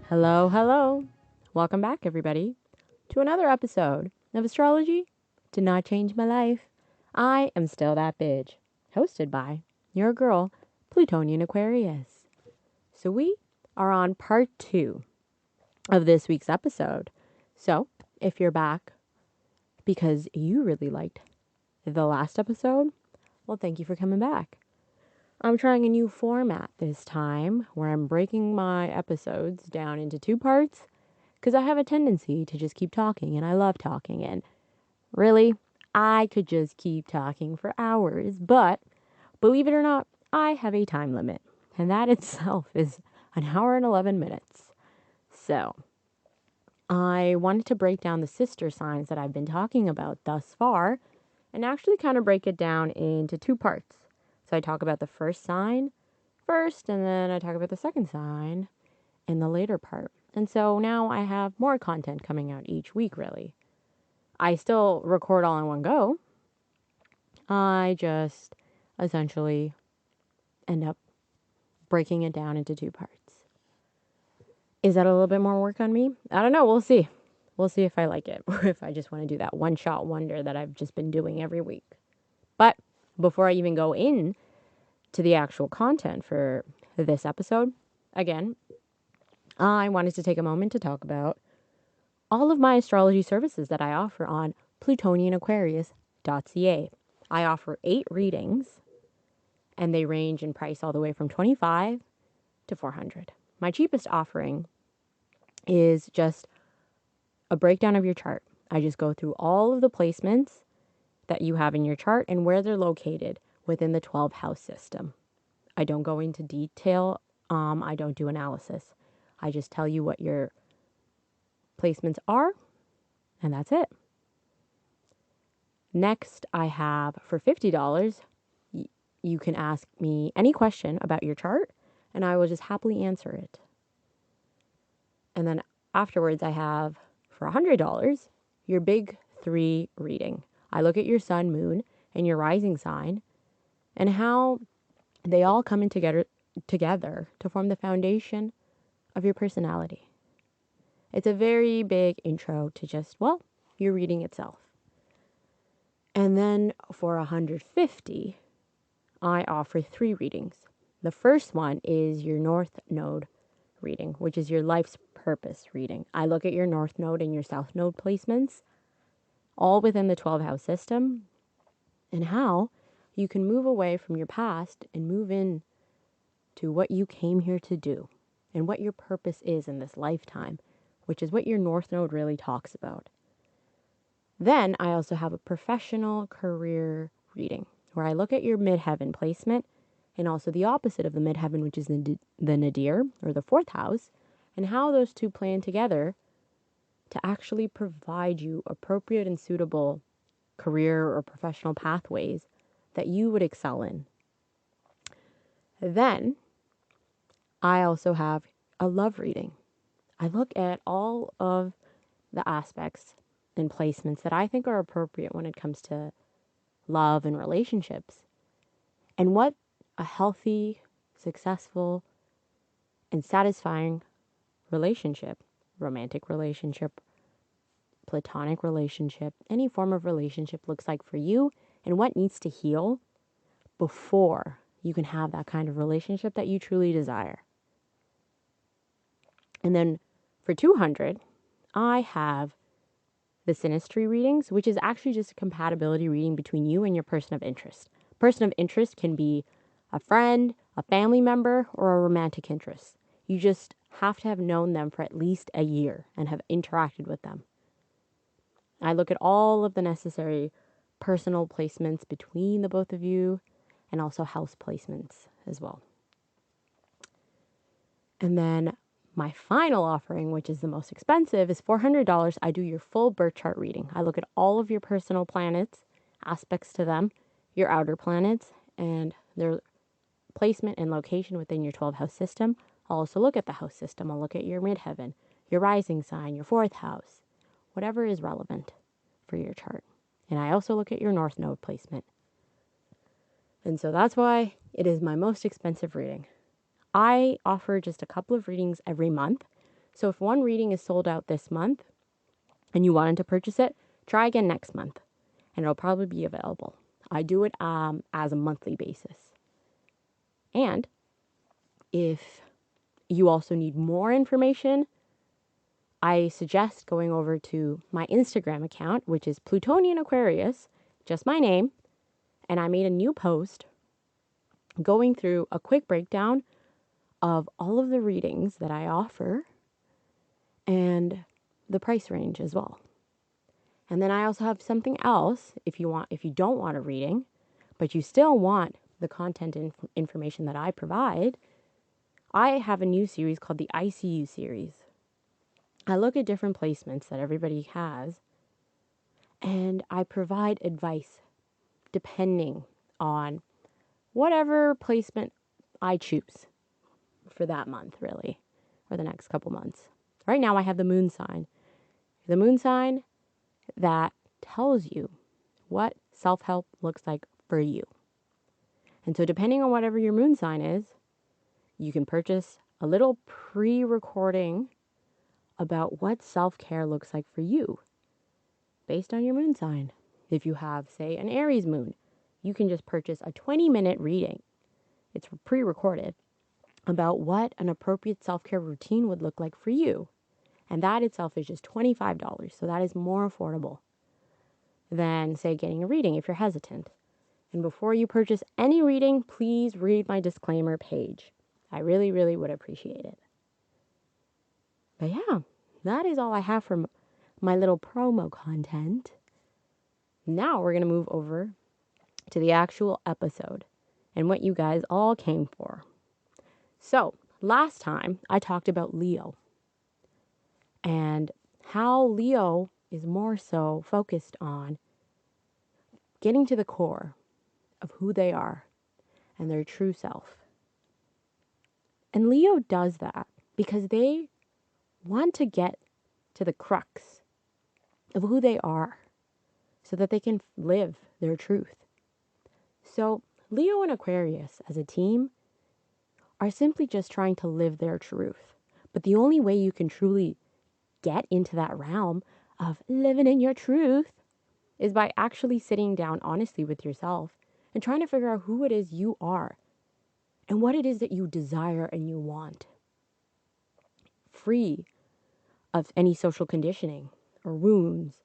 Hello, hello. Welcome back, everybody, to another episode of Astrology Did Not Change My Life. I am still that bitch, hosted by your girl, Plutonian Aquarius. So, we are on part 2 of this week's episode. So, if you're back because you really liked the last episode, well, thank you for coming back. I'm trying a new format this time where I'm breaking my episodes down into 2 parts because I have a tendency to just keep talking and I love talking. And really, I could just keep talking for hours. But believe it or not, I have a time limit, and that itself is an hour and 11 minutes. So I wanted to break down the sister signs that I've been talking about thus far and actually kind of break it down into 2 parts. So I talk about the first sign first, and then I talk about the second sign in the later part. And so now I have more content coming out each week, really. I still record all in one go. I just essentially end up breaking it down into 2 parts. Is that a little bit more work on me? I don't know. We'll see. We'll see if I like it or if I just want to do that one-shot wonder that I've just been doing every week. But before I even go in to the actual content for this episode, again, I wanted to take a moment to talk about all of my astrology services that I offer on plutonianaquarius.ca. I offer 8 readings, and they range in price all the way from $25 to $400. My cheapest offering is just a breakdown of your chart. I just go through all of the placements that you have in your chart and where they're located within the 12 house system. I don't go into detail. I don't do analysis. I just tell you what your placements are, and that's it. Next, I have for $50, you can ask me any question about your chart, and I will just happily answer it. And then afterwards, I have for $100, your big 3 reading. I look at your sun, moon, and your rising sign, and how they all come in together to form the foundation of your personality. It's a very big intro to just, well, your reading itself. And then for $150, I offer 3 readings. The first one is your North Node reading, which is your life's purpose reading. I look at your North Node and your South Node placements, all within the 12 house system, and how you can move away from your past and move in to what you came here to do and what your purpose is in this lifetime, which is what your North Node really talks about. Then I also have a professional career reading where I look at your midheaven placement and also the opposite of the midheaven, which is the nadir or the 4th house, and how those two plan together to actually provide you appropriate and suitable career or professional pathways that you would excel in. Then I also have a love reading. I look at all of the aspects and placements that I think are appropriate when it comes to love and relationships, and what a healthy, successful, and satisfying relationship, romantic relationship, platonic relationship, any form of relationship looks like for you, and what needs to heal before you can have that kind of relationship that you truly desire. And then for $200, I have the synastry readings, which is actually just a compatibility reading between you and your person of interest. Person of interest can be a friend, a family member, or a romantic interest. You just have to have known them for at least a year and have interacted with them. I look at all of the necessary personal placements between the both of you and also house placements as well. And then my final offering, which is the most expensive, is $400. I do your full birth chart reading. I look at all of your personal planets, aspects to them, your outer planets, and their placement and location within your 12 house system. I'll also look at the house system. I'll look at your midheaven, your rising sign, your 4th house, whatever is relevant for your chart. And I also look at your North Node placement. And so that's why it is my most expensive reading. I offer just a couple of readings every month. So if one reading is sold out this month and you wanted to purchase it, try again next month and it'll probably be available. I do it as a monthly basis. And if you also need more information, I suggest going over to my Instagram account, which is Plutonian Aquarius, just my name. And I made a new post going through a quick breakdown of all of the readings that I offer and the price range as well. And then I also have something else if you don't want a reading, but you still want the content and information that I provide. I have a new series called the ICU series. I look at different placements that everybody has, and I provide advice depending on whatever placement I choose for that month, really, or the next couple months. Right now, I have the moon sign. The moon sign that tells you what self-help looks like for you. And so depending on whatever your moon sign is, you can purchase a little pre-recording about what self-care looks like for you based on your moon sign. If you have, say, an Aries moon, you can just purchase a 20-minute reading. It's pre-recorded about what an appropriate self-care routine would look like for you. And that itself is just $25. So that is more affordable than, say, getting a reading if you're hesitant. And before you purchase any reading, please read my disclaimer page. I really, really would appreciate it. But yeah, that is all I have for my little promo content. Now we're going to move over to the actual episode and what you guys all came for. So, last time I talked about Leo and how Leo is more so focused on getting to the core of who they are and their true self. And Leo does that because they want to get to the crux of who they are so that they can live their truth. So Leo and Aquarius as a team are simply just trying to live their truth. But the only way you can truly get into that realm of living in your truth is by actually sitting down honestly with yourself and trying to figure out who it is you are and what it is that you desire and you want. Free of any social conditioning or wounds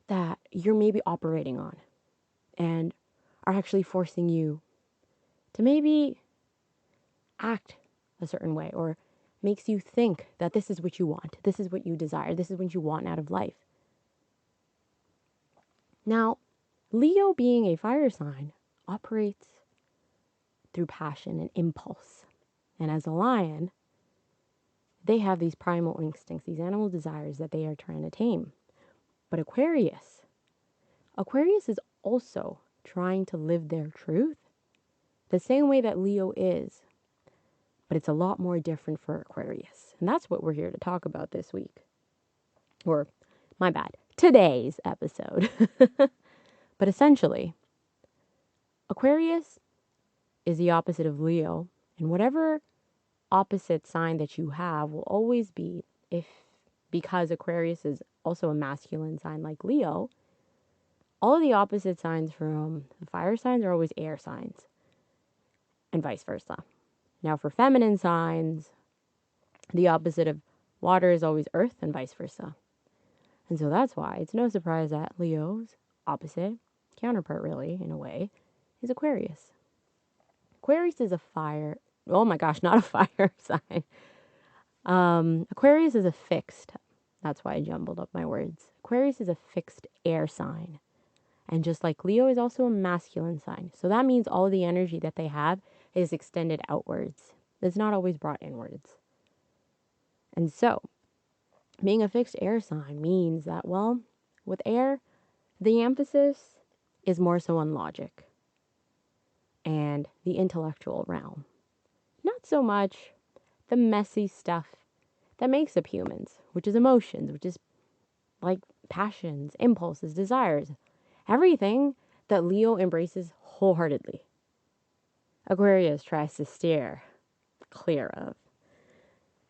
that you're maybe operating on and are actually forcing you to maybe act a certain way or makes you think that this is what you want, this is what you desire, this is what you want out of life. Now, Leo, being a fire sign, operates through passion and impulse. And as a lion, they have these primal instincts, these animal desires that they are trying to tame. But Aquarius is also trying to live their truth the same way that Leo is. But it's a lot more different for Aquarius. And that's what we're here to talk about this week. Or, my bad, today's episode. But essentially, Aquarius is the opposite of Leo. And whatever opposite sign that you have will always be, because Aquarius is also a masculine sign like Leo, all of the opposite signs from the fire signs are always air signs. And vice versa. Now, for feminine signs, the opposite of water is always earth and vice versa. And so that's why it's no surprise that Leo's opposite, counterpart really, in a way, is Aquarius. Aquarius is a fire, oh my gosh, not a fire sign. Aquarius is a fixed, that's why I jumbled up my words. Aquarius is a fixed air sign. And just like Leo is also a masculine sign. So that means all of the energy that they have is extended outwards. It's not always brought inwards. And so, being a fixed air sign means that, well, with air, the emphasis is more so on logic and the intellectual realm. Not so much the messy stuff that makes up humans, which is emotions, which is like passions, impulses, desires, everything that Leo embraces wholeheartedly. Aquarius tries to steer clear of.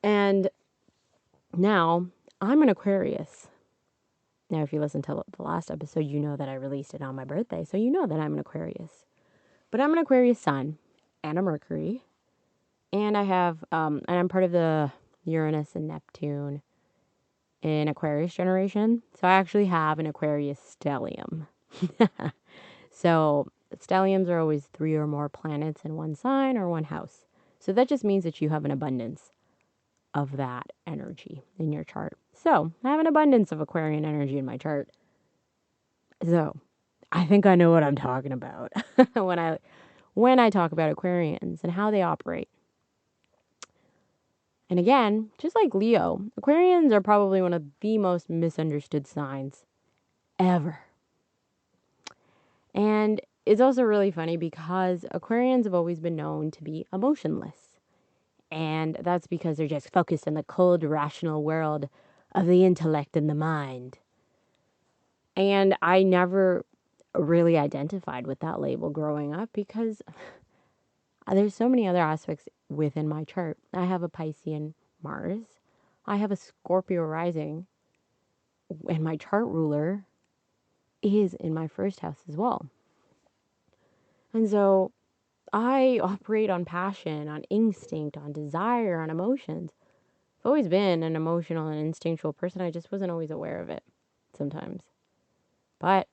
And Now, I'm an Aquarius. Now, if you listen to the last episode, you know that I released it on my birthday, so you know that I'm an Aquarius. But I'm an Aquarius sun and a Mercury, and and I'm part of the Uranus and Neptune in Aquarius generation. So I actually have an Aquarius stellium. So stelliums are always 3 or more planets in one sign or one house. So that just means that you have an abundance of that energy in your chart. So I have an abundance of Aquarian energy in my chart. So I think I know what I'm talking about when I talk about Aquarians and how they operate. And again, just like Leo, Aquarians are probably one of the most misunderstood signs ever. And it's also really funny because Aquarians have always been known to be emotionless. And that's because they're just focused on the cold, rational world of the intellect and the mind. And I never really identified with that label growing up because there's so many other aspects within my chart. I have a Piscean Mars. I have a Scorpio rising. And my chart ruler is in my first house as well. And so I operate on passion, on instinct, on desire, on emotions. I've always been an emotional and instinctual person. I just wasn't always aware of it sometimes. But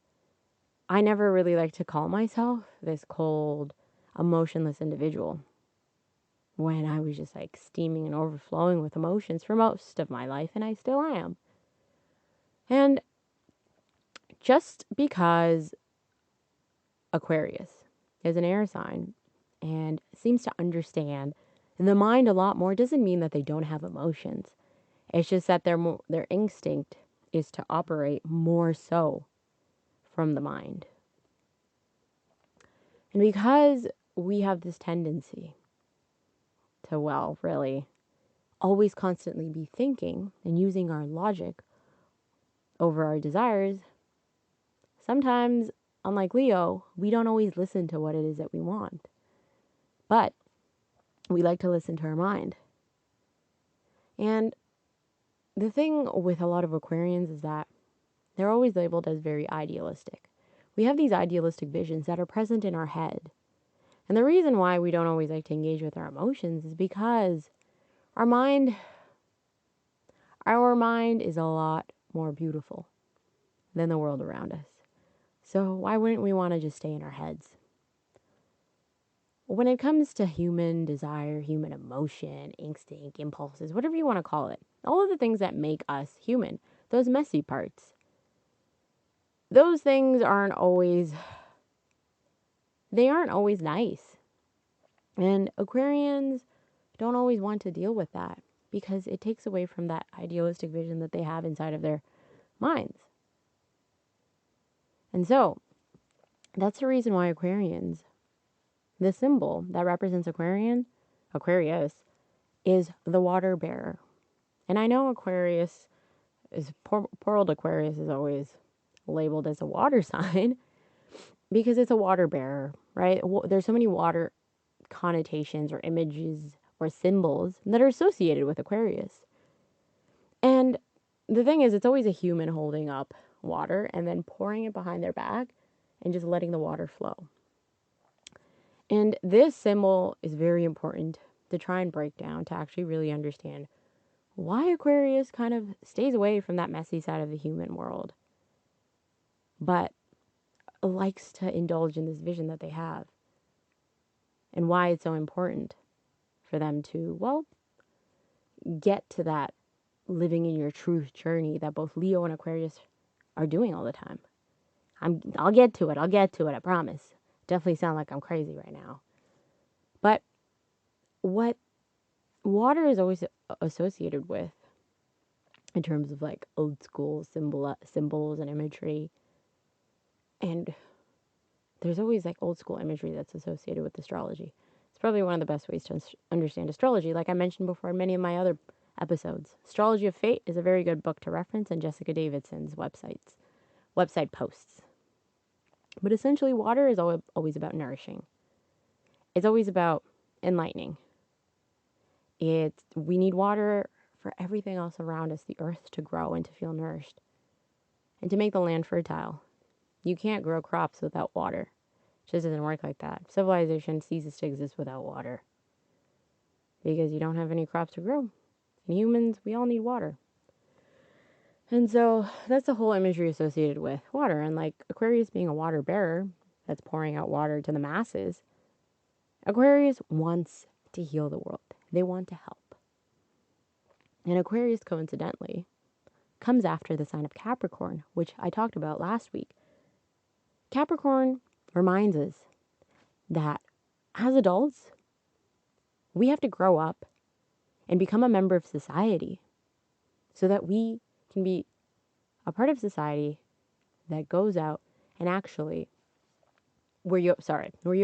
I never really like to call myself this cold, emotionless individual when I was just like steaming and overflowing with emotions for most of my life, and I still am. And just because Aquarius is an air sign and seems to understand the mind a lot more doesn't mean that they don't have emotions. It's just that their instinct is to operate more so from the mind. And because we have this tendency to, well, really always constantly be thinking and using our logic over our desires, sometimes, unlike Leo, we don't always listen to what it is that we want. But we like to listen to our mind. And the thing with a lot of Aquarians is that they're always labeled as very idealistic. We have these idealistic visions that are present in our head. And the reason why we don't always like to engage with our emotions is because our mind is a lot more beautiful than the world around us. So why wouldn't we want to just stay in our heads? When it comes to human desire, human emotion, instinct, impulses, whatever you want to call it, all of the things that make us human, those messy parts, those things aren't always nice. And Aquarians don't always want to deal with that because it takes away from that idealistic vision that they have inside of their minds. And so that's the reason why Aquarians, the symbol that represents Aquarius, is the water bearer. And I know poor old Aquarius is always labeled as a water sign because it's a water bearer, right? There's so many water connotations or images or symbols that are associated with Aquarius. And the thing is, it's always a human holding up water and then pouring it behind their back and just letting the water flow. And this symbol is very important to try and break down to actually really understand why Aquarius kind of stays away from that messy side of the human world, but likes to indulge in this vision that they have, and why it's so important for them to, well, get to that living in your truth journey that both Leo and Aquarius are doing all the time. I'll get to it, I promise. Definitely sound like I'm crazy right now. But what water is always associated with in terms of like old school symbols and imagery, and there's always like old school imagery that's associated with astrology. It's probably one of the best ways to understand astrology. Like I mentioned before in many of my other episodes, Astrology of Fate is a very good book to reference in Jessica Davidson's website posts. But essentially, water is always about nourishing. It's always about enlightening. We need water for everything else around us, the earth, to grow and to feel nourished and to make the land fertile. You can't grow crops without water. It just doesn't work like that. Civilization ceases to exist without water because you don't have any crops to grow. And humans, we all need water. And so that's the whole imagery associated with water. And like Aquarius being a water bearer that's pouring out water to the masses, Aquarius wants to heal the world. They want to help. And Aquarius, coincidentally, comes after the sign of Capricorn, which I talked about last week. Capricorn reminds us that as adults, we have to grow up and become a member of society so that we can be a part of society that goes out and actually, where you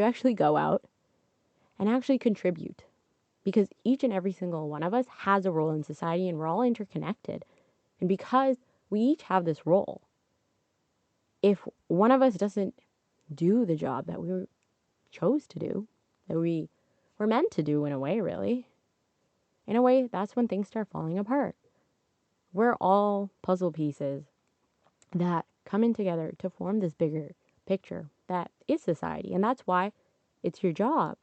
actually go out and actually contribute. Because each and every single one of us has a role in society and we're all interconnected. And because we each have this role, if one of us doesn't do the job that we chose to do, that we were meant to do in a way, really, in a way, that's when things start falling apart. We're all puzzle pieces that come in together to form this bigger picture that is society. And that's why it's your job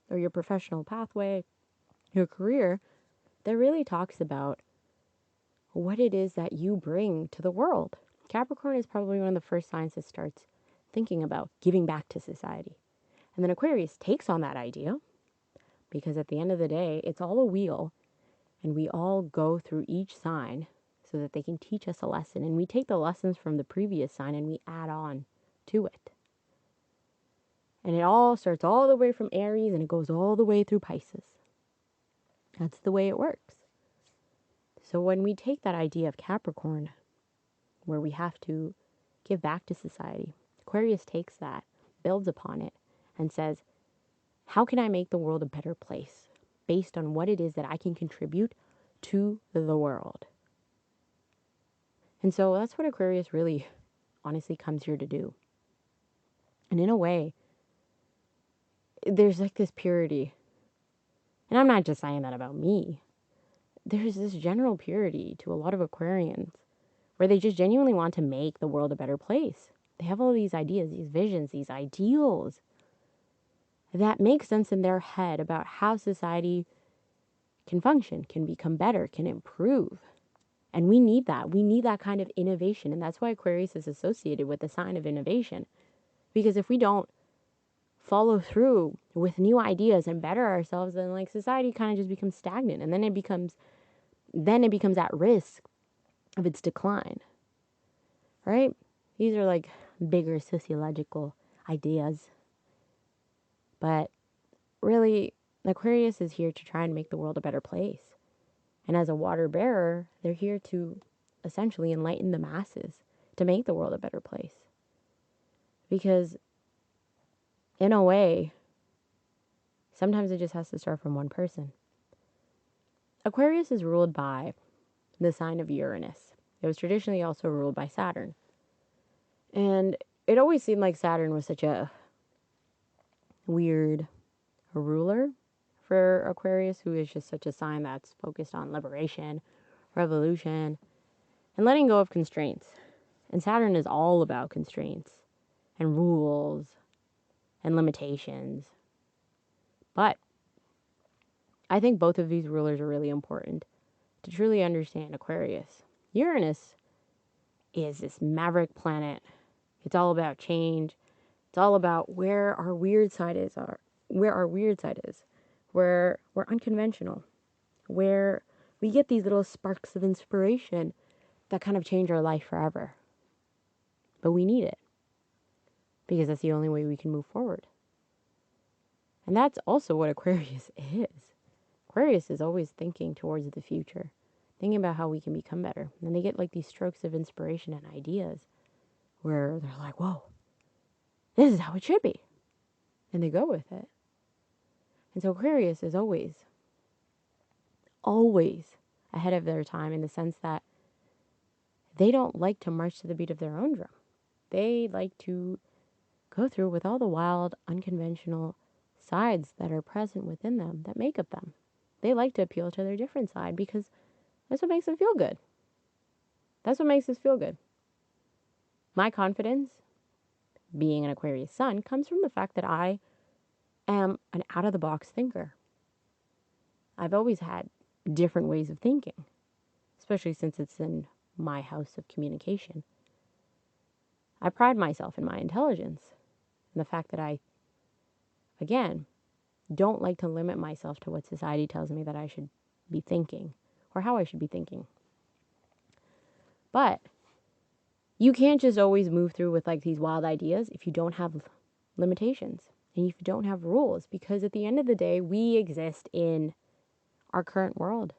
or your professional pathway, your career, that really talks about what it is that you bring to the world. Capricorn is probably one of the first signs that starts thinking about giving back to society. And then Aquarius takes on that idea because at the end of the day, it's all a wheel and we all go through each sign so that they can teach us a lesson. And we take the lessons from the previous sign and we add on to it. And it all starts all the way from Aries and it goes all the way through Pisces. That's the way it works. So when we take that idea of Capricorn, where we have to give back to society, Aquarius takes that, builds upon it, and says, how can I make the world a better place based on what it is that I can contribute to the world? And so that's what Aquarius really honestly comes here to do. And in a way, there's like this purity. And I'm not just saying that about me. There's this general purity to a lot of Aquarians where they just genuinely want to make the world a better place. They have all these ideas, these visions, these ideals that make sense in their head about how society can function, can become better, can improve. And we need that. We need that kind of innovation. And that's why Aquarius is associated with the sign of innovation. Because if we don't follow through with new ideas and better ourselves, then like society kind of just becomes stagnant. And then it becomes at risk of its decline. Right? These are like bigger sociological ideas. But really, Aquarius is here to try and make the world a better place. And as a water bearer, they're here to essentially enlighten the masses to make the world a better place. Because in a way, sometimes it just has to start from one person. Aquarius is ruled by the sign of Uranus. It was traditionally also ruled by Saturn. And it always seemed like Saturn was such a weird ruler for Aquarius, who is just such a sign that's focused on liberation, revolution, and letting go of constraints. And Saturn is all about constraints and rules and limitations. But I think both of these rulers are really important to truly understand Aquarius. Uranus is this maverick planet. It's all about change. It's all about where our weird side is, where we're unconventional, where we get these little sparks of inspiration that kind of change our life forever. But we need it because that's the only way we can move forward. And that's also what Aquarius is. Aquarius is always thinking towards the future, thinking about how we can become better. And they get like these strokes of inspiration and ideas where they're like, whoa, this is how it should be. And they go with it. And so Aquarius is always ahead of their time in the sense that they don't like to march to the beat of their own drum. They like to go through with all the wild, unconventional sides that are present within them that make up them. They like to appeal to their different side because that's what makes them feel good. That's what makes us feel good. My confidence, being an Aquarius sun, comes from the fact that I am an out-of-the-box thinker. I've always had different ways of thinking, especially since it's in my house of communication. I pride myself in my intelligence and the fact that I, again, don't like to limit myself to what society tells me that I should be thinking or how I should be thinking. But you can't just always move through with like these wild ideas if you don't have limitations and if you don't have rules, because at the end of the day, we exist in our current world.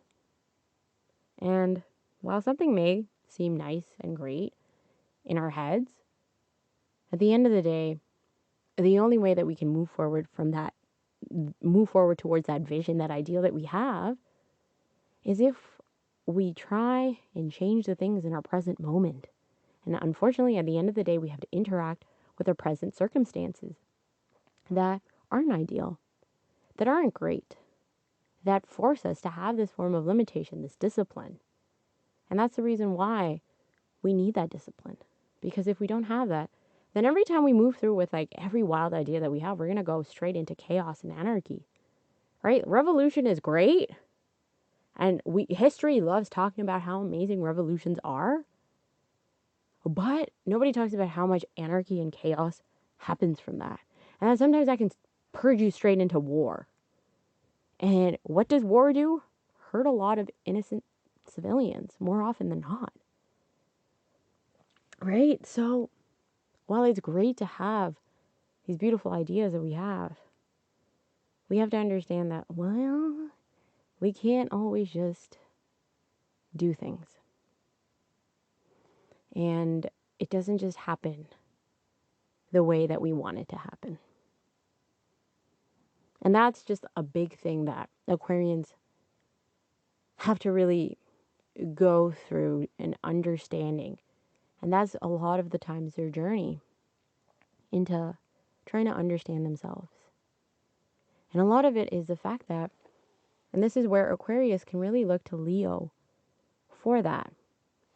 And while something may seem nice and great in our heads, at the end of the day, the only way that we can move forward towards that vision, that ideal that we have, is if we try and change the things in our present moment. And unfortunately, at the end of the day, we have to interact with our present circumstances that aren't ideal, that aren't great, that force us to have this form of limitation, this discipline. And that's the reason why we need that discipline. Because if we don't have that, then every time we move through with like every wild idea that we have, we're going to go straight into chaos and anarchy, right? Revolution is great. And history loves talking about how amazing revolutions are. But nobody talks about how much anarchy and chaos happens from that. And then sometimes that can purge you straight into war. And what does war do? Hurt a lot of innocent civilians more often than not. Right? So while it's great to have these beautiful ideas that we have to understand that, well, we can't always just do things. And it doesn't just happen the way that we want it to happen. And that's just a big thing that Aquarians have to really go through and understanding. And that's a lot of the times their journey into trying to understand themselves. And a lot of it is the fact that, and this is where Aquarius can really look to Leo for that.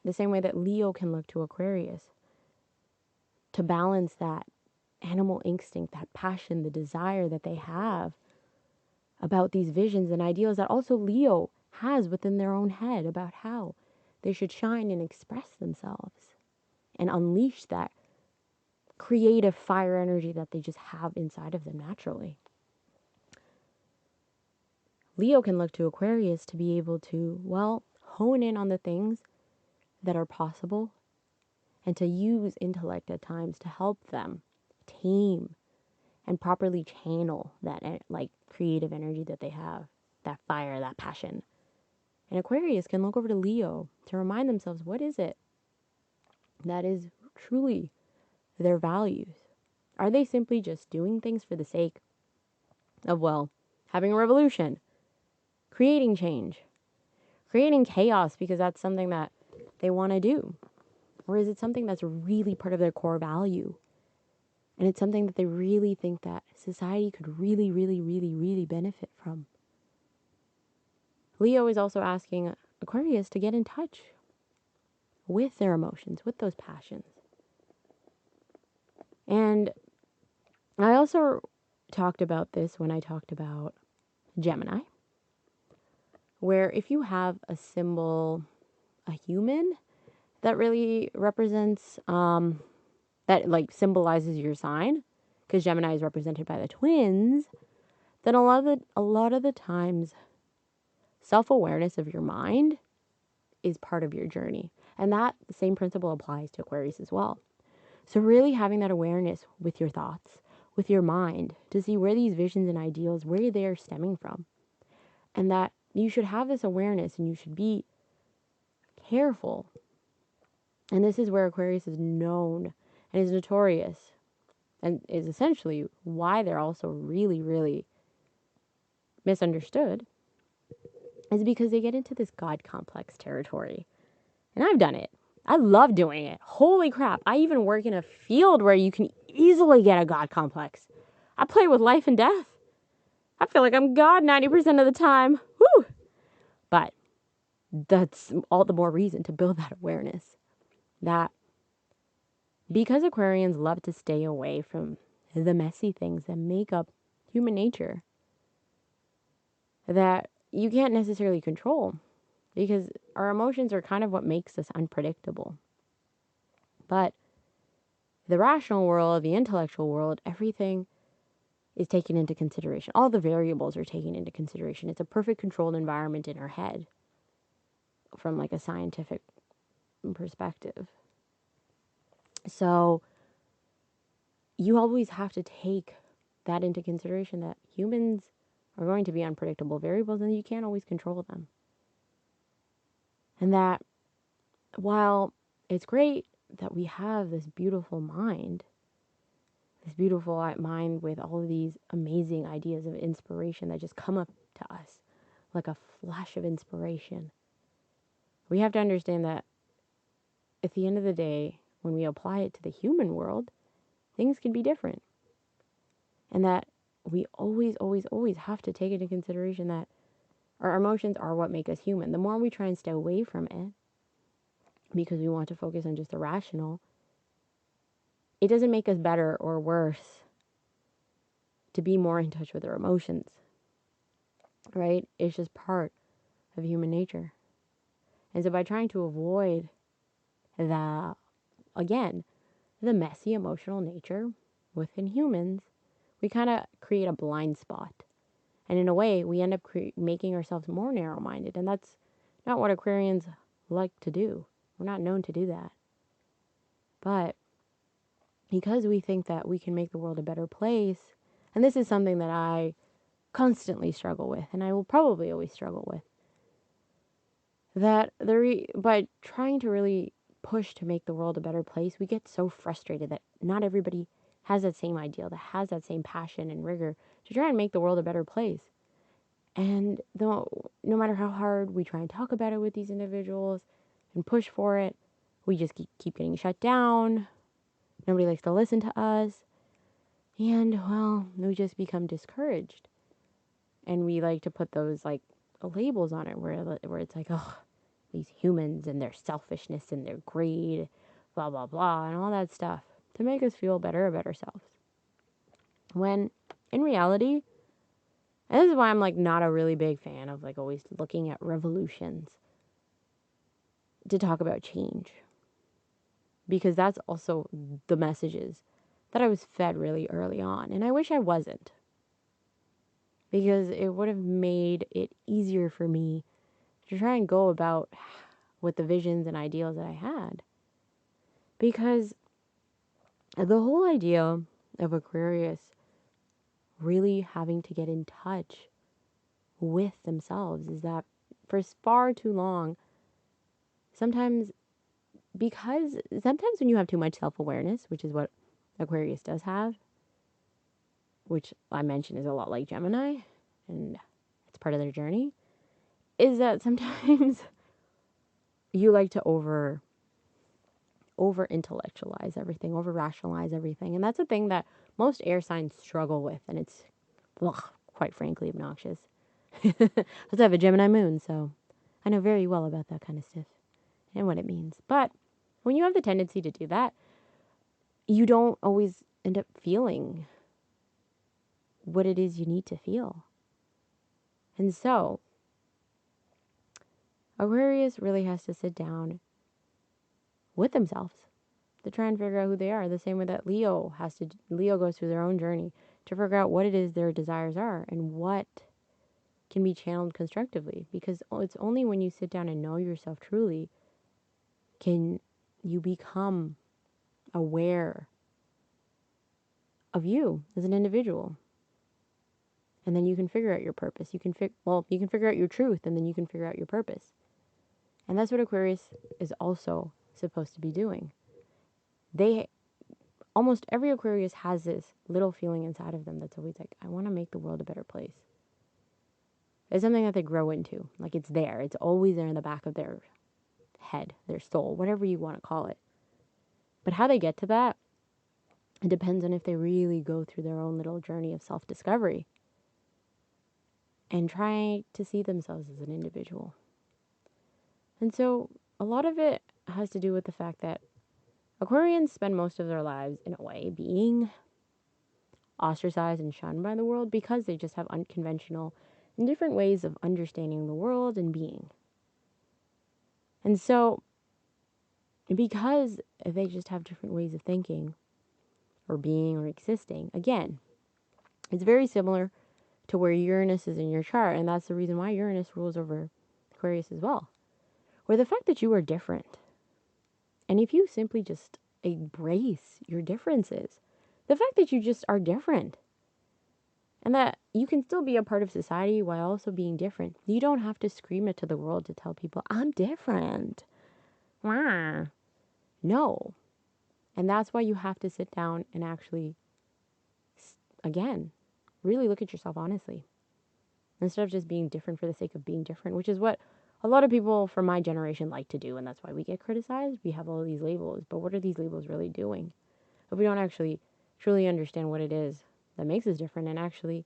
The same way that Leo can look to Aquarius to balance that animal instinct, that passion, the desire that they have about these visions and ideals that also Leo has within their own head about how they should shine and express themselves and unleash that creative fire energy that they just have inside of them naturally. Leo can look to Aquarius to be able to, well, hone in on the things that are possible and to use intellect at times to help them tame and properly channel that like creative energy that they have, that fire, that passion. And Aquarius can look over to Leo to remind themselves, what is it that is truly their values? Are they simply just doing things for the sake of, well, having a revolution, creating change, creating chaos because that's something that they want to do? Or is it something that's really part of their core value? And it's something that they really think that society could really, really, really, really benefit from. Leo is also asking Aquarius to get in touch with their emotions, with those passions. And I also talked about this when I talked about Gemini, where if you have a symbol, a human, that really represents, that like symbolizes your sign, because Gemini is represented by the twins, then a lot of the times, self-awareness of your mind is part of your journey. And that the same principle applies to Aquarius as well. So really having that awareness with your thoughts, with your mind, to see where these visions and ideals, where they are stemming from. And that you should have this awareness and you should be careful. And this is where Aquarius is known and is notorious and is essentially why they're also really, really misunderstood, is because they get into this God complex territory. And I've done it. I love doing it. Holy crap. I even work in a field where you can easily get a God complex. I play with life and death. I feel like I'm God 90% of the time. Woo! But that's all the more reason to build that awareness that because Aquarians love to stay away from the messy things that make up human nature that you can't necessarily control because our emotions are kind of what makes us unpredictable. But the rational world, the intellectual world, everything is taken into consideration. All the variables are taken into consideration. It's a perfect controlled environment in our head from like a scientific perspective. So you always have to take that into consideration that humans are going to be unpredictable variables and you can't always control them. And that while it's great that we have this beautiful mind with all of these amazing ideas of inspiration that just come up to us like a flash of inspiration, we have to understand that at the end of the day, when we apply it to the human world, things can be different. And that we always, always, always have to take into consideration that our emotions are what make us human. The more we try and stay away from it, because we want to focus on just the rational, it doesn't make us better or worse to be more in touch with our emotions, right? It's just part of human nature. And so by trying to avoid again, the messy emotional nature within humans, we kind of create a blind spot. And in a way, we end up making ourselves more narrow-minded. And that's not what Aquarians like to do. We're not known to do that. But because we think that we can make the world a better place, and this is something that I constantly struggle with, and I will probably always struggle with, that by trying to really push to make the world a better place, we get so frustrated that not everybody has that same ideal, that has that same passion and rigor to try and make the world a better place. And no matter how hard we try and talk about it with these individuals and push for it, we just keep getting shut down. Nobody likes to listen to us. And, well, we just become discouraged. And we like to put those, like, labels on it where it's like, oh, these humans and their selfishness and their greed, blah, blah, blah, and all that stuff to make us feel better about ourselves. When, in reality, and this is why I'm, like, not a really big fan of, like, always looking at revolutions to talk about change. Because that's also the messages that I was fed really early on. And I wish I wasn't. Because it would have made it easier for me to try and go about with the visions and ideals that I had. Because the whole idea of Aquarius really having to get in touch with themselves is that for far too long, sometimes when you have too much self-awareness, which is what Aquarius does have, which I mentioned is a lot like Gemini, and it's part of their journey, is that sometimes you like to over intellectualize everything, over rationalize everything. And that's a thing that most air signs struggle with, and it's quite frankly obnoxious. I have a Gemini moon, so I know very well about that kind of stuff and what it means. But when you have the tendency to do that, you don't always end up feeling what it is you need to feel. And so Aquarius really has to sit down with themselves to try and figure out who they are. The same way that Leo goes through their own journey to figure out what it is their desires are and what can be channeled constructively. Because it's only when you sit down and know yourself truly can you become aware of you as an individual. And then you can figure out your purpose. You can figure out your truth, and then you can figure out your purpose. And that's what Aquarius is also supposed to be doing. Almost every Aquarius has this little feeling inside of them that's always like, I want to make the world a better place. It's something that they grow into. Like, it's there. It's always there in the back of their head, their soul, whatever you want to call it. But how they get to that, it depends on if they really go through their own little journey of self-discovery. and try to see themselves as an individual. And so a lot of it has to do with the fact that Aquarians spend most of their lives, in a way, being ostracized and shunned by the world because they just have unconventional and different ways of understanding the world and being. And so, because they just have different ways of thinking or being or existing, again, it's very similar to where Uranus is in your chart. And that's the reason why Uranus rules over Aquarius as well. Where the fact that you are different, and if you simply just embrace your differences, the fact that you just are different, and that you can still be a part of society while also being different. You don't have to scream it to the world to tell people, I'm different. Wah. No. And that's why you have to sit down and actually, again, really look at yourself honestly. Instead of just being different for the sake of being different, which is what a lot of people from my generation like to do. And that's why we get criticized. We have all these labels. But what are these labels really doing? If we don't actually truly understand what it is that makes us different and actually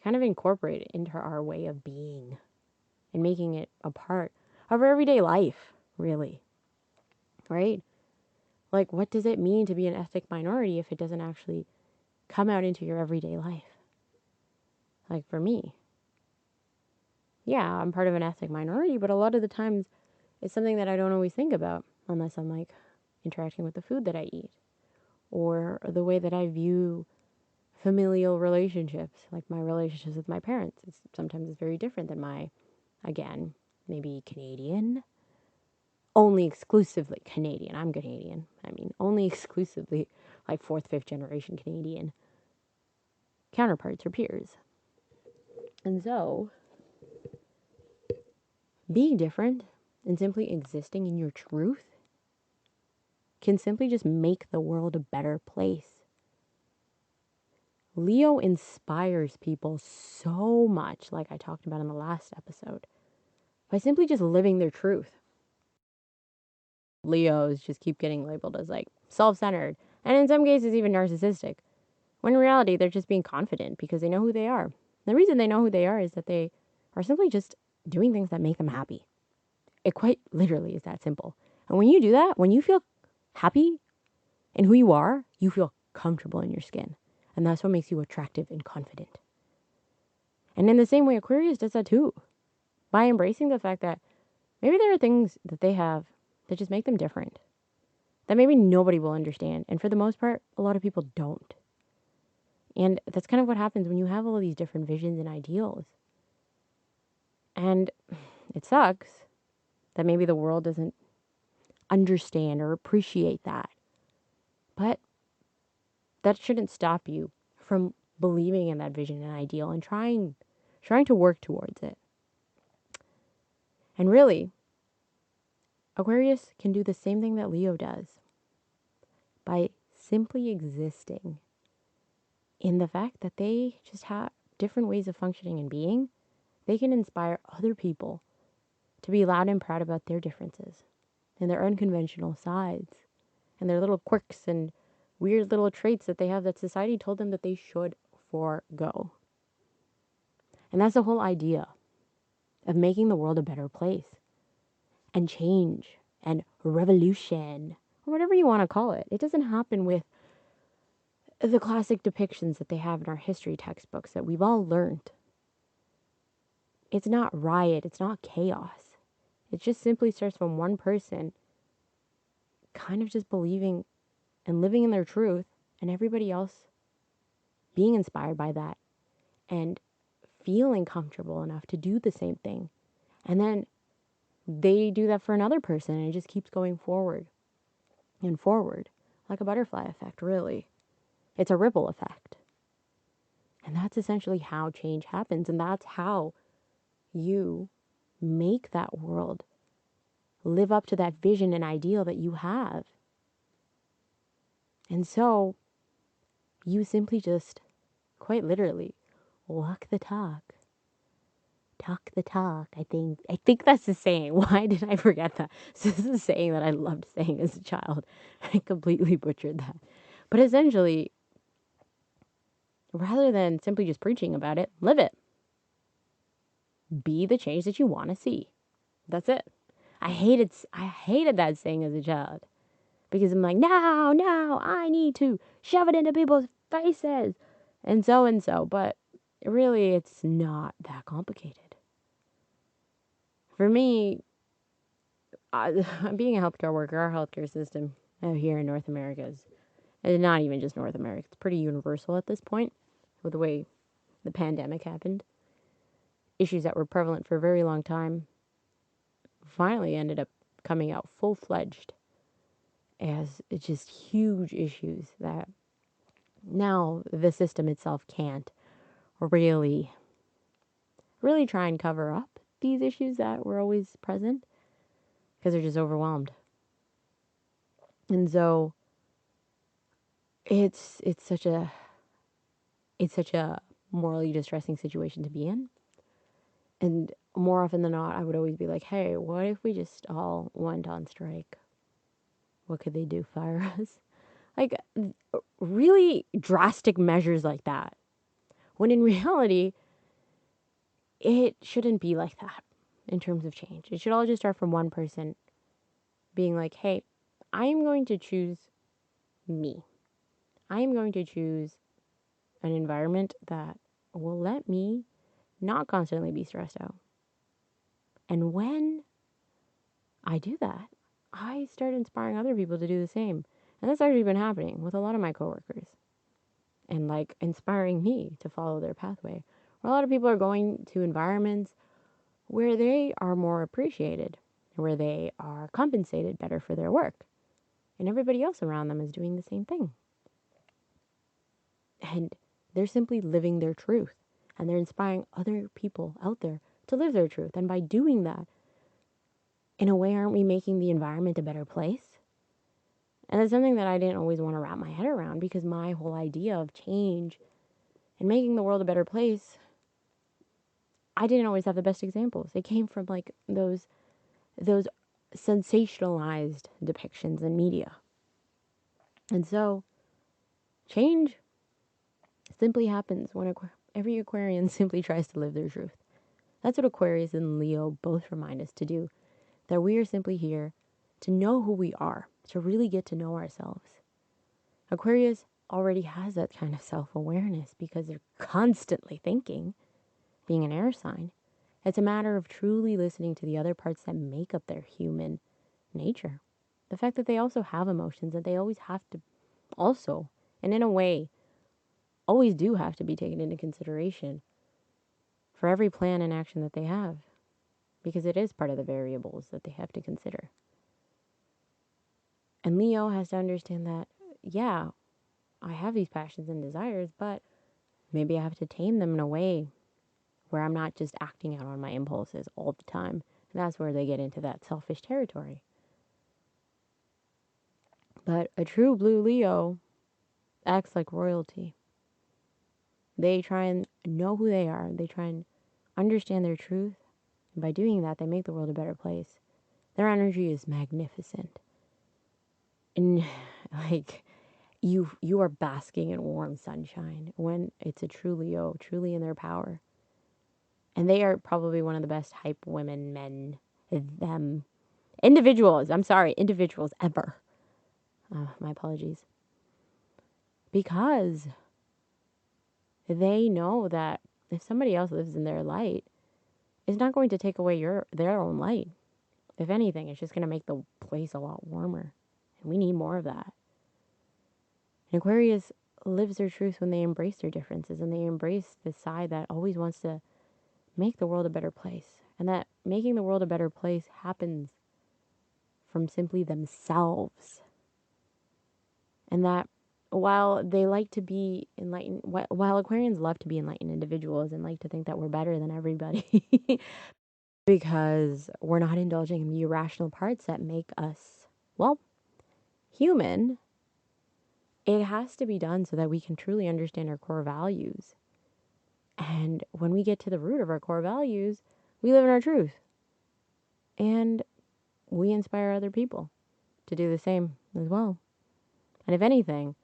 kind of incorporate it into our way of being and making it a part of our everyday life, really. Right? Like, what does it mean to be an ethnic minority if it doesn't actually come out into your everyday life? Like, for me, yeah, I'm part of an ethnic minority, but a lot of the times it's something that I don't always think about unless I'm like interacting with the food that I eat or the way that I view familial relationships, like my relationships with my parents. Sometimes it's very different than my, again, maybe Canadian, only exclusively Canadian. I'm Canadian. I mean, only exclusively like fourth, fifth generation Canadian counterparts or peers. And so, being different and simply existing in your truth can simply just make the world a better place. Leo inspires people so much, like I talked about in the last episode, by simply just living their truth. Leos just keep getting labeled as like self-centered and in some cases even narcissistic, when in reality they're just being confident because they know who they are. The reason they know who they are is that they are simply just doing things that make them happy. It quite literally is that simple. And when you do that, when you feel happy in who you are, you feel comfortable in your skin. And that's what makes you attractive and confident. And in the same way, Aquarius does that too. By embracing the fact that maybe there are things that they have that just make them different, that maybe nobody will understand. And for the most part, a lot of people don't. And that's kind of what happens when you have all of these different visions and ideals. And it sucks that maybe the world doesn't understand or appreciate that. But that shouldn't stop you from believing in that vision and ideal and trying to work towards it. And really, Aquarius can do the same thing that Leo does by simply existing in the fact that they just have different ways of functioning and being. They can inspire other people to be loud and proud about their differences and their unconventional sides and their little quirks and weird little traits that they have that society told them that they should forego. And that's the whole idea of making the world a better place and change and revolution or whatever you want to call it. It doesn't happen with the classic depictions that they have in our history textbooks that we've all learned. It's not riot, it's not chaos. It just simply starts from one person kind of just believing and living in their truth and everybody else being inspired by that and feeling comfortable enough to do the same thing. And then they do that for another person and it just keeps going forward and forward like a butterfly effect, really. It's a ripple effect. And that's essentially how change happens. And that's how you make that world live up to that vision and ideal that you have. And so you simply just quite literally walk the talk. Talk the talk, I think. I think that's the saying. Why did I forget that? So this is a saying that I loved saying as a child. I completely butchered that. But essentially, rather than simply just preaching about it, live it. be the change that you want to see. That's it. I hated that saying as a child because I'm like, no, I need to shove it into people's faces and so. But really, it's not that complicated. For me, being a healthcare worker, our healthcare system here in North America is and not even just North America. It's pretty universal at this point with the way the pandemic happened. Issues that were prevalent for a very long time finally ended up coming out full-fledged as just huge issues that now the system itself can't really try and cover up these issues that were always present because they're just overwhelmed. And so it's such a morally distressing situation to be in. And more often than not, I would always be like, hey, what if we just all went on strike? What could they do? Fire us? Like, really drastic measures like that. When in reality, it shouldn't be like that in terms of change. It should all just start from one person being like, hey, I am going to choose me. I am going to choose an environment that will let me not constantly be stressed out. And when I do that, I start inspiring other people to do the same. And that's actually been happening with a lot of my coworkers and like inspiring me to follow their pathway. Where a lot of people are going to environments where they are more appreciated, where they are compensated better for their work. And everybody else around them is doing the same thing. And they're simply living their truth. And they're inspiring other people out there to live their truth. And by doing that, in a way, aren't we making the environment a better place? And it's something that I didn't always want to wrap my head around because my whole idea of change and making the world a better place, I didn't always have the best examples. It came from like those sensationalized depictions in media. And so change simply happens when every Aquarian simply tries to live their truth. That's what Aquarius and Leo both remind us to do. That we are simply here to know who we are, to really get to know ourselves. Aquarius already has that kind of self-awareness because they're constantly thinking, being an air sign. It's a matter of truly listening to the other parts that make up their human nature. The fact that they also have emotions, that they always have to also, and in a way, always do have to be taken into consideration for every plan and action that they have, because it is part of the variables that they have to consider. And Leo has to understand that, yeah, I have these passions and desires, but maybe I have to tame them in a way where I'm not just acting out on my impulses all the time. And that's where they get into that selfish territory. But a true blue Leo acts like royalty. They try and know who they are. They try and understand their truth. And by doing that, they make the world a better place. Their energy is magnificent. And like you are basking in warm sunshine when it's a true Leo, truly in their power. And they are probably one of the best hype women, men, them, individuals ever. My apologies. Because they know that if somebody else lives in their light, it's not going to take away their own light. If anything, it's just going to make the place a lot warmer. And we need more of that. And Aquarius lives their truth when they embrace their differences and they embrace the side that always wants to make the world a better place. And that making the world a better place happens from simply themselves. And that while they like to be enlightened, while Aquarians love to be enlightened individuals and like to think that we're better than everybody because we're not indulging in the irrational parts that make us, well, human, it has to be done so that we can truly understand our core values. And when we get to the root of our core values, we live in our truth. And we inspire other people to do the same as well. And if anything,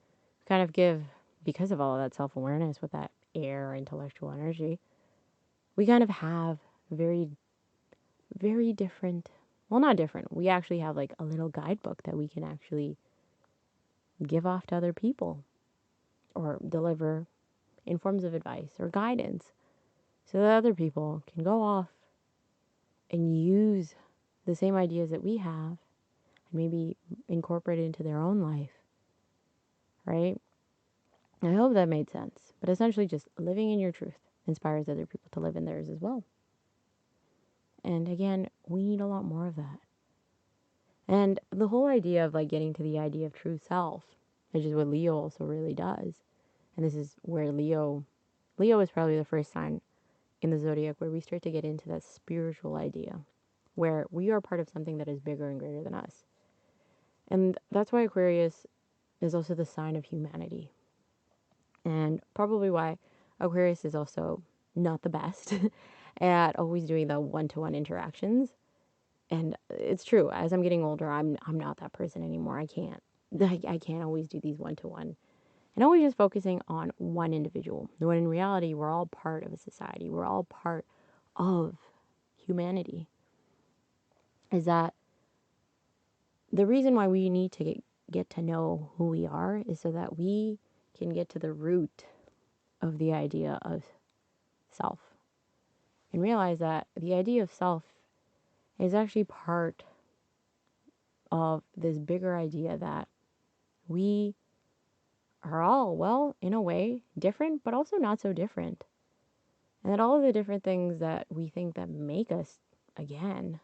kind of give, because of all of that self-awareness with that air intellectual energy, we kind of have very, very different. Well, not different. We actually have like a little guidebook that we can actually give off to other people or deliver in forms of advice or guidance so that other people can go off and use the same ideas that we have and maybe incorporate it into their own life, right? I hope that made sense. But essentially, just living in your truth inspires other people to live in theirs as well. And again, we need a lot more of that. And the whole idea of like getting to the idea of true self, which is what Leo also really does. And this is where Leo is probably the first sign in the zodiac where we start to get into that spiritual idea, where we are part of something that is bigger and greater than us. And that's why Aquarius is also the sign of humanity. And probably why Aquarius is also not the best at always doing the one-to-one interactions. And it's true. As I'm getting older, I'm not that person anymore. I can't always do these one-to-one. And always just focusing on one individual. When in reality, we're all part of a society. We're all part of humanity. Is that the reason why we need to get to know who we are is so that we can get to the root of the idea of self and realize that the idea of self is actually part of this bigger idea that we are all, well, in a way, different, but also not so different. And that all of the different things that we think that make us, again,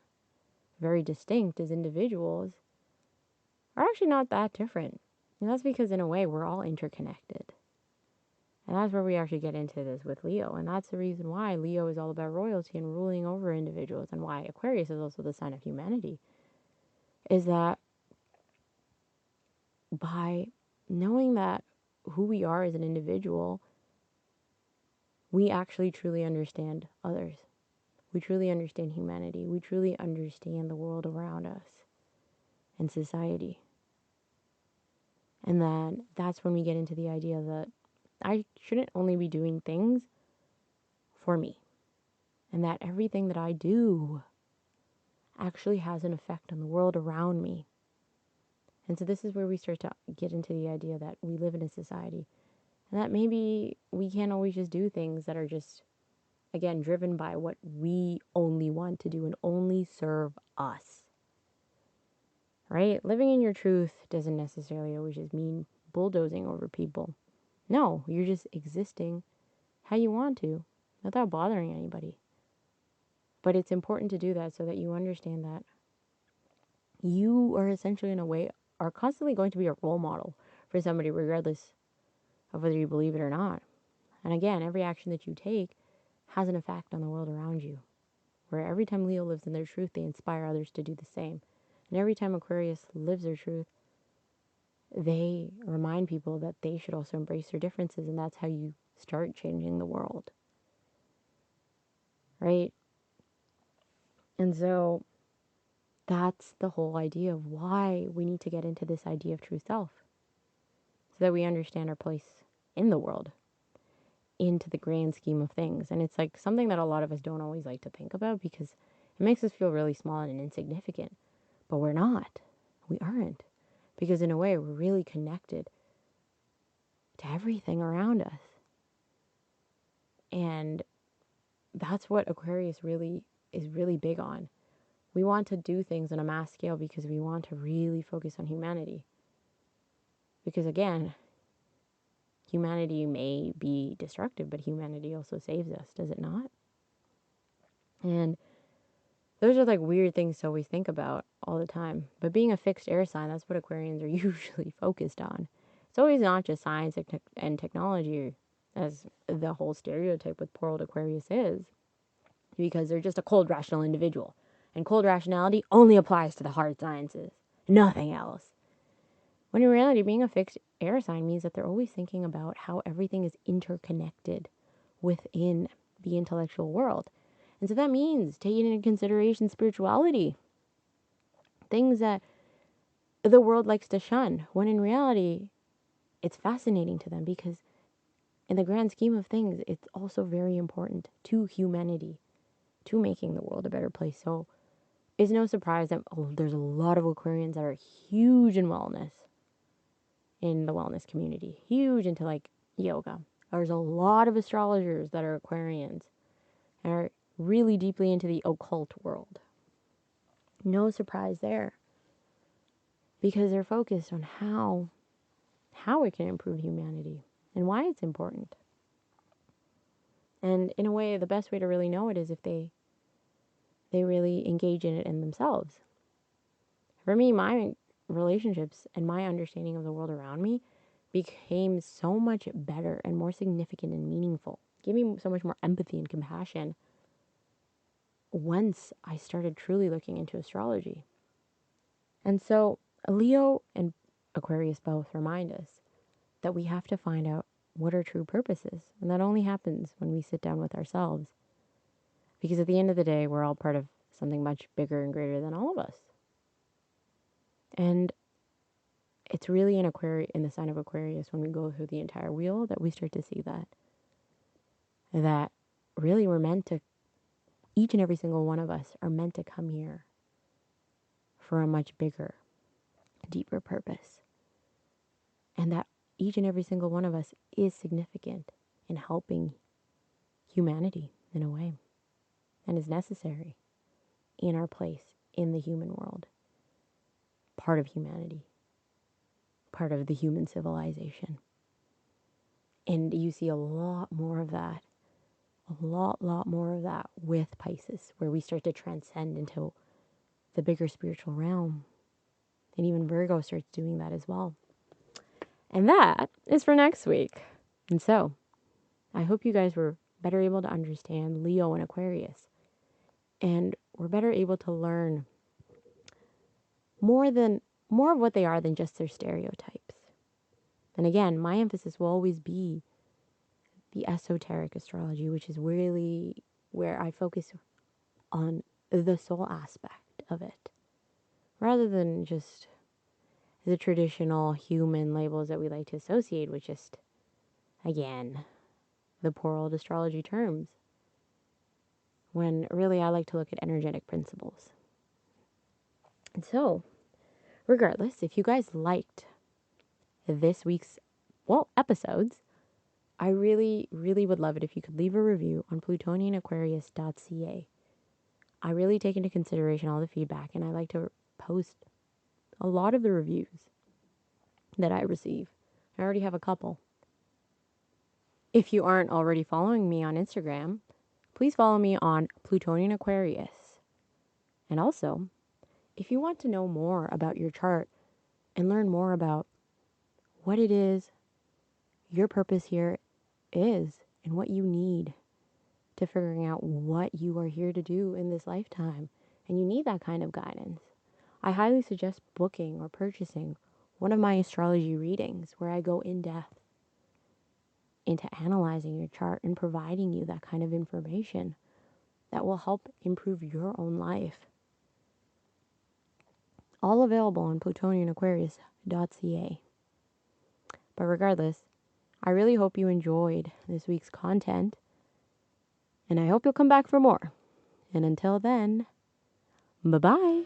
very distinct as individuals are actually not that different. And that's because, in a way, we're all interconnected. And that's where we actually get into this with Leo. And that's the reason why Leo is all about royalty and ruling over individuals, and why Aquarius is also the sign of humanity. Is that by knowing that who we are as an individual, we actually truly understand others. We truly understand humanity. We truly understand the world around us and society. And then that's when we get into the idea that I shouldn't only be doing things for me, and that everything that I do actually has an effect on the world around me. And so this is where we start to get into the idea that we live in a society, and that maybe we can't always just do things that are just, again, driven by what we only want to do and only serve us. Right? Living in your truth doesn't necessarily always just mean bulldozing over people. No, you're just existing how you want to without bothering anybody. But it's important to do that so that you understand that you are essentially, in a way, are constantly going to be a role model for somebody, regardless of whether you believe it or not. And again, every action that you take has an effect on the world around you. Where every time Leo lives in their truth, they inspire others to do the same. And every time Aquarius lives their truth, they remind people that they should also embrace their differences, and that's how you start changing the world. Right? And so that's the whole idea of why we need to get into this idea of true self, so that we understand our place in the world, into the grand scheme of things. And it's like something that a lot of us don't always like to think about, because it makes us feel really small and insignificant. But we're not. We aren't. Because in a way, we're really connected to everything around us. And that's what Aquarius really is really big on. We want to do things on a mass scale because we want to really focus on humanity. Because again, humanity may be destructive, but humanity also saves us, does it not? And those are like weird things to always think about all the time. But being a fixed air sign, that's what Aquarians are usually focused on. It's always not just science and technology, as the whole stereotype with poor old Aquarius is, because they're just a cold, rational individual. And cold rationality only applies to the hard sciences, nothing else. When in reality, being a fixed air sign means that they're always thinking about how everything is interconnected within the intellectual world. And so that means taking into consideration spirituality, things that the world likes to shun, when in reality, it's fascinating to them, because in the grand scheme of things, it's also very important to humanity. to making the world a better place. So it's no surprise that there's a lot of Aquarians that are huge in wellness, in the wellness community, huge into like yoga. There's a lot of astrologers that are Aquarians and are really deeply into the occult world. No surprise there, because they're focused on how it can improve humanity and why it's important. And in a way, the best way to really know it is if they really engage in it in themselves. For me, my relationships and my understanding of the world around me became so much better and more significant and meaningful. Gave me so much more empathy and compassion once I started truly looking into astrology. And so Leo and Aquarius both remind us that we have to find out what our true purpose is. And that only happens when we sit down with ourselves. Because at the end of the day, we're all part of something much bigger and greater than all of us. And it's really in the sign of Aquarius, when we go through the entire wheel, that we start to see that really we're meant to, each and every single one of us are meant to come here for a much bigger, deeper purpose. And that each and every single one of us is significant in helping humanity in a way, and is necessary in our place in the human world, part of humanity, part of the human civilization. And you see a lot more of that, a lot more of that with Pisces, where we start to transcend into the bigger spiritual realm. And even Virgo starts doing that as well. And that is for next week. And so I hope you guys were better able to understand Leo and Aquarius, and were better able to learn more of what they are than just their stereotypes. And again, my emphasis will always be the esoteric astrology, which is really where I focus on the soul aspect of it, rather than just the traditional human labels that we like to associate with just, again, the poor old astrology terms. When really I like to look at energetic principles. And so, regardless, if you guys liked this week's, episodes, I really, really would love it if you could leave a review on plutonianaquarius.ca. I really take into consideration all the feedback, and I like to post a lot of the reviews that I receive. I already have a couple. If you aren't already following me on Instagram, please follow me on Plutonian Aquarius. And also, if you want to know more about your chart and learn more about what it is your purpose here is and what you need to figuring out what you are here to do in this lifetime, and you need that kind of guidance, I highly suggest booking or purchasing one of my astrology readings, where I go in depth into analyzing your chart and providing you that kind of information that will help improve your own life. All available on plutonianaquarius.ca. But regardless, I really hope you enjoyed this week's content, and I hope you'll come back for more. And until then, bye-bye.